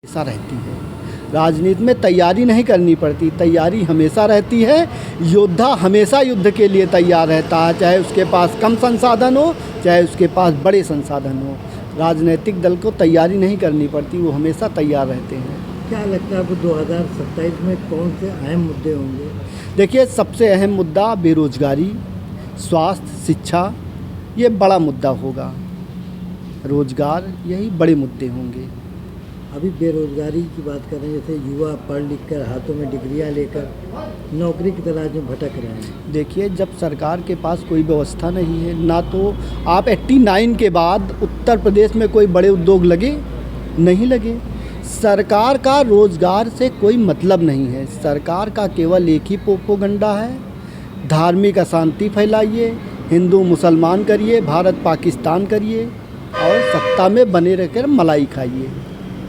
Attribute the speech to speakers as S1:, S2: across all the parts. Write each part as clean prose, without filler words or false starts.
S1: हमेशा रहती है। राजनीति में तैयारी नहीं करनी पड़ती, तैयारी हमेशा रहती है। योद्धा हमेशा युद्ध के लिए तैयार रहता है, चाहे उसके पास कम संसाधन हो, चाहे उसके पास बड़े संसाधन हो। राजनीतिक दल को तैयारी नहीं करनी पड़ती, वो हमेशा तैयार रहते हैं।
S2: क्या लगता है आपको 2027 में कौन से अहम मुद्दे होंगे?
S1: देखिए, सबसे अहम मुद्दा बेरोजगारी, स्वास्थ्य, शिक्षा, ये बड़ा मुद्दा होगा। रोजगार, यही बड़े मुद्दे होंगे।
S2: अभी बेरोजगारी की बात कर रहे हैं, जैसे युवा पढ़ लिख कर हाथों में डिग्रियां लेकर नौकरी की तलाश में भटक रहे हैं।
S1: देखिए, जब सरकार के पास कोई व्यवस्था नहीं है, ना तो आप 89 के बाद उत्तर प्रदेश में कोई बड़े उद्योग लगे, नहीं लगे। सरकार का रोजगार से कोई मतलब नहीं है। सरकार का केवल एक ही प्रोपेगेंडा है, धार्मिक अशांति फैलाइए, हिंदू मुसलमान करिए, भारत पाकिस्तान करिए और सत्ता में बने रहकर मलाई खाइए।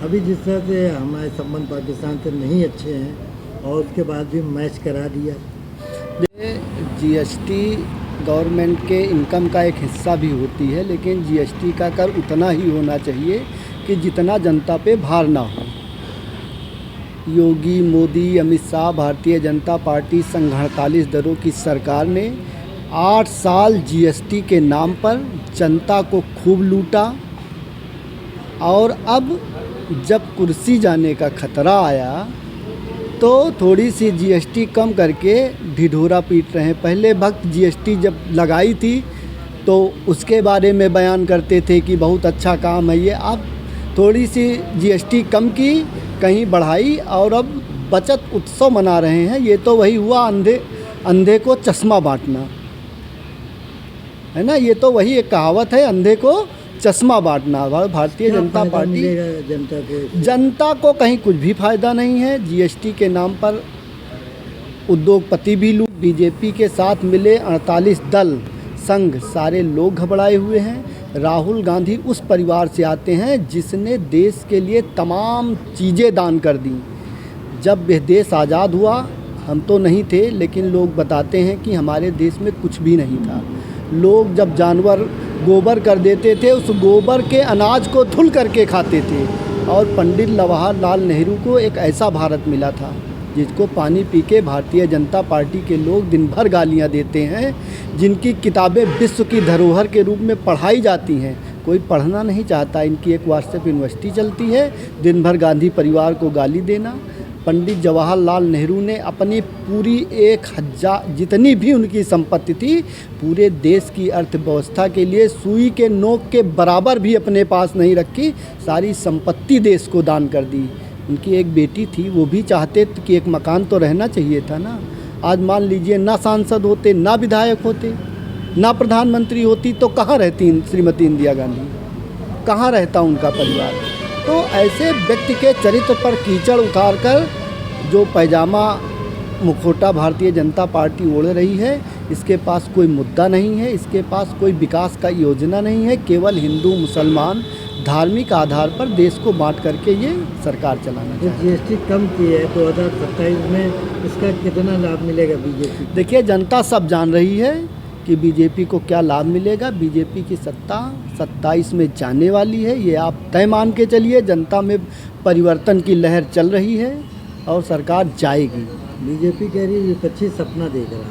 S2: अभी जिस तरह से हमारे संबंध पाकिस्तान से नहीं अच्छे हैं और उसके बाद भी मैच करा दिया।
S1: जीएसटी गवर्नमेंट के इनकम का एक हिस्सा भी होती है, लेकिन जीएसटी का कर उतना ही होना चाहिए कि जितना जनता पे भार ना हो। योगी, मोदी, अमित शाह, भारतीय जनता पार्टी संघ 48 दलों की सरकार ने 8 साल जीएसटी के नाम पर जनता को खूब लूटा और अब जब कुर्सी जाने का खतरा आया तो थोड़ी सी जीएसटी कम करके ढिढोरा पीट रहे हैं। पहले वक्त जीएसटी जब लगाई थी तो उसके बारे में बयान करते थे कि बहुत अच्छा काम है ये। अब थोड़ी सी जीएसटी कम की, कहीं बढ़ाई और अब बचत उत्सव मना रहे हैं। ये तो वही हुआ अंधे को चश्मा बांटना, है ना। ये तो वही एक कहावत है, अंधे को चश्मा बांटना। भारतीय जनता पार्टी जनता को कहीं कुछ भी फ़ायदा नहीं है। जीएसटी के नाम पर उद्योगपति भी लूट, बीजेपी के साथ मिले 48 दल संघ, सारे लोग घबराए हुए हैं। राहुल गांधी उस परिवार से आते हैं जिसने देश के लिए तमाम चीज़ें दान कर दी। जब यह देश आज़ाद हुआ हम तो नहीं थे, लेकिन लोग बताते हैं कि हमारे देश में कुछ भी नहीं था। लोग जब जानवर गोबर कर देते थे, उस गोबर के अनाज को धुल करके खाते थे। और पंडित जवाहरलाल नेहरू को एक ऐसा भारत मिला था जिसको पानी पी के भारतीय जनता पार्टी के लोग दिन भर गालियां देते हैं, जिनकी किताबें विश्व की धरोहर के रूप में पढ़ाई जाती हैं। कोई पढ़ना नहीं चाहता। इनकी एक व्हाट्सएप यूनिवर्सिटी चलती है, दिन भर गांधी परिवार को गाली देना। पंडित जवाहरलाल नेहरू ने अपनी पूरी 1000 जितनी भी उनकी संपत्ति थी, पूरे देश की अर्थव्यवस्था के लिए सुई के नोक के बराबर भी अपने पास नहीं रखी। सारी संपत्ति देश को दान कर दी। उनकी एक बेटी थी, वो भी चाहते कि एक मकान तो रहना चाहिए था ना। आज मान लीजिए, ना सांसद होते, ना विधायक होते, ना प्रधानमंत्री होती तो कहाँ रहती श्रीमती इंदिरा गांधी, कहाँ रहता उनका परिवार। तो ऐसे व्यक्ति के चरित्र पर कीचड़ उतारकर जो पैजामा मुखौटा भारतीय जनता पार्टी ओढ़ रही है, इसके पास कोई मुद्दा नहीं है, इसके पास कोई विकास का योजना नहीं है। केवल हिंदू मुसलमान धार्मिक आधार पर देश को बांट करके ये सरकार चलाना चाहिए।
S2: जीएसटी कम की है 2027 में, इसका कितना लाभ मिलेगा बीजेपी?
S1: देखिए, जनता सब जान रही है कि बीजेपी को क्या लाभ मिलेगा। बीजेपी की सत्ता 27 में जाने वाली है, ये आप तय मान के चलिए। जनता में परिवर्तन की लहर चल रही है और सरकार जाएगी।
S2: बीजेपी कह रही है विपक्षी सपना देख रहा है।